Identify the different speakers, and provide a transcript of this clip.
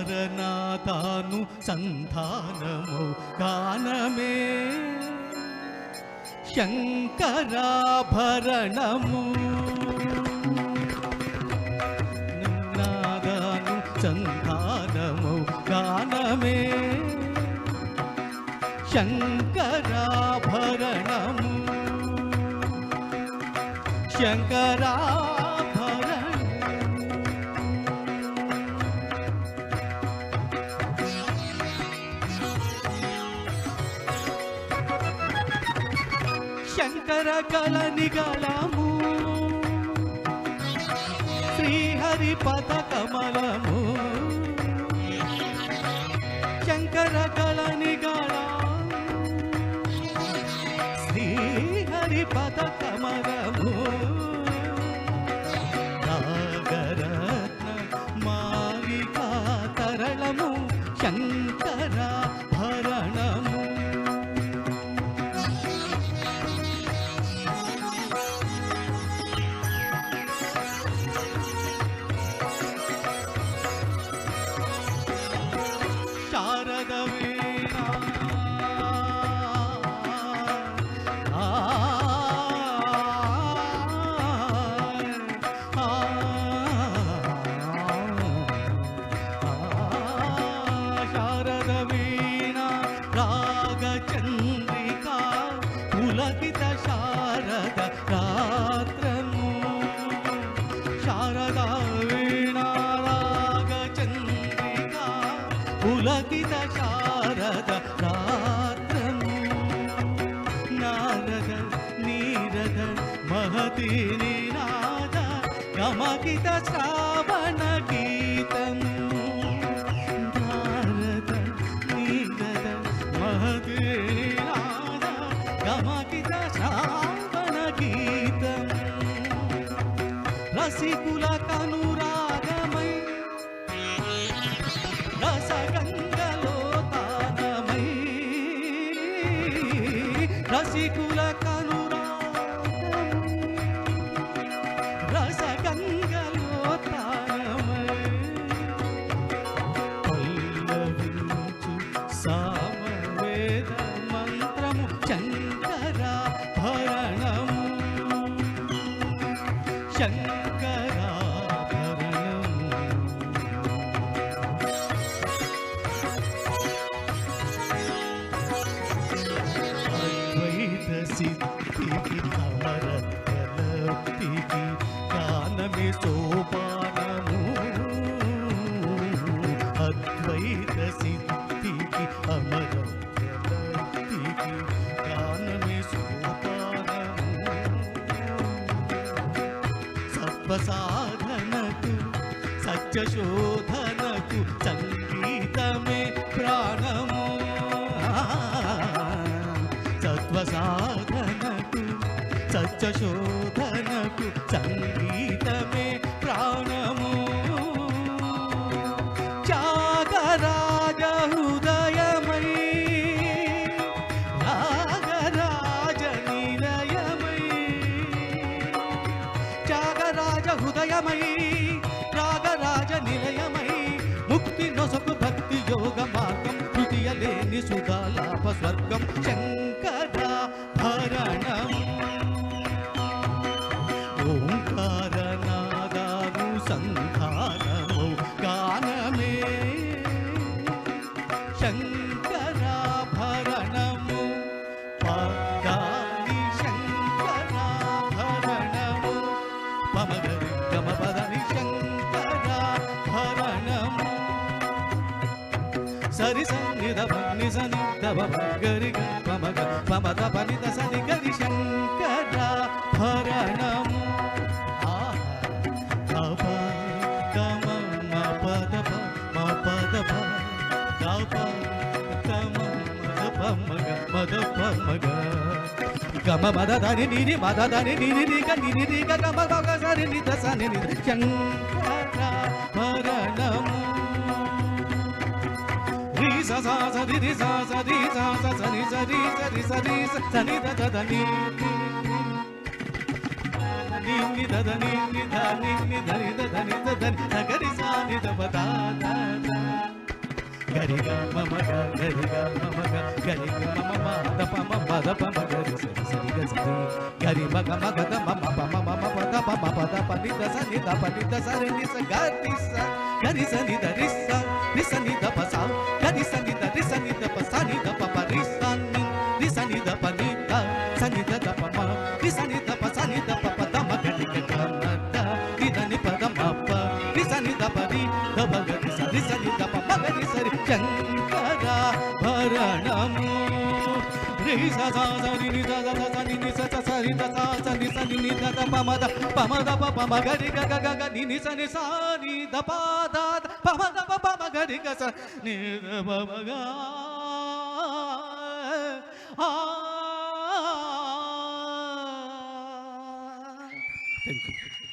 Speaker 1: ఓంకారనాదాను సంధానమౌ గానమే శంకరాభరణము నాదాను సంధానమౌ గానమే శంకరాభరణము శంకరాభరణము శంకర కళనిగళము శ్రీహరి పద కమలము శంకర కళనిగళము శ్రీహరి పద కమలము నాగరత్న మాలికా తరళము శంకరాభరణము శారద వీణ శారద వీణ రాగచంద్రికా పులకిత శారద రాత్రము శారద వీణ రాగచంద్రికా పులకిత శారద రాత్రము నారద నీరద మహతి నినాద గమకిత శ్రావణ గీతము నారద నీరద మహతి నినాద గమకిత శ్రావణ గీతము రసికుల కనురాగమై రసగంగలో తానమై రసికుల కనురాగమై రసగంగలో తానమై పల్లవించు సామవేద మంత్రము శంకరాభరణము శంకరాభరణము అద్వైత సిద్ధికి అమరత్వలబ్ధికి గానమే సోపానము అద్వైత సిద్ధికి అమరత్వలబ్ధికి గానమే సోపానము సత్వసాధనకు సత్యశోధనకు సంగీతమే ప్రాణము సత్వసాధనకు సత్యశోధనకు సంగీతమే ప్రాణము త్యాగరాజ హృదయమై రాగరాజ నిలయమై త్యాగరాజ హృదయమై రాగరాజ నిలయమై ముక్తి నొసగు భక్తి యోగ మార్గం తృతీయలేని సుధాలాభ స్వర్గం శంకరాభరణం ఓంకారనాదాను సంధానము గానమే శంకరాభరణము పదాని శంకరాభరణము పమగరి గమపదని శంకరాభరణము సరి సన్నిధ భగ్ని సని దవ గరి పమగ పమద పనిత సని గరి శంకరాభరణము గప గమ పద పద గప గమ మద పమగ గమ మద దని నిరి మద దని నిరి గ నిరి గ గమ గ సరి నిద సని నిద శంకరాభరణము రి స స స రి రి స స రి స స స ని స రి స రి స రి స ని ద ద ద ని ని నిన్ని దద నిన్ని ధ నిన్ని ధని దని దని గరి సా ని ద ప దా దా గరి గ మమ గ గరి గ మమ గ గరి గ మమ మ ద ప మ ప ద ప మ గరి సరి సరి గ సరి గరి మ గ మ గ ద మ మ ప మ మ మ ప ద ప మ ప ద ప ని ద స ని ద ప ని ద స రి ని స గ రి స గరి స ని ద రి స ని ద ప స గరి స ని ద రి స ని ద ప స ని ద ప ప రి స ని ద ప ని ద స ని ద ద ప మ రి స ని ద ప స ని ద ప ప ద మ గ రి గ గ మ ద రి ద ని ప ద మ ప రి స ని ద ప రి ద ప గ రి స ని ద ప మ గ రి స రి శంకర భరణము రి స స స ని ని స స స ని ని స స స రి ద స స ని స ని ని ద ద ప మ ద ప మ గ రి గ గ గ గ ని ని స ని స ని ద ప ద ప మ ద ప మ గ రి గ స ని ద ప మ గ Thank you.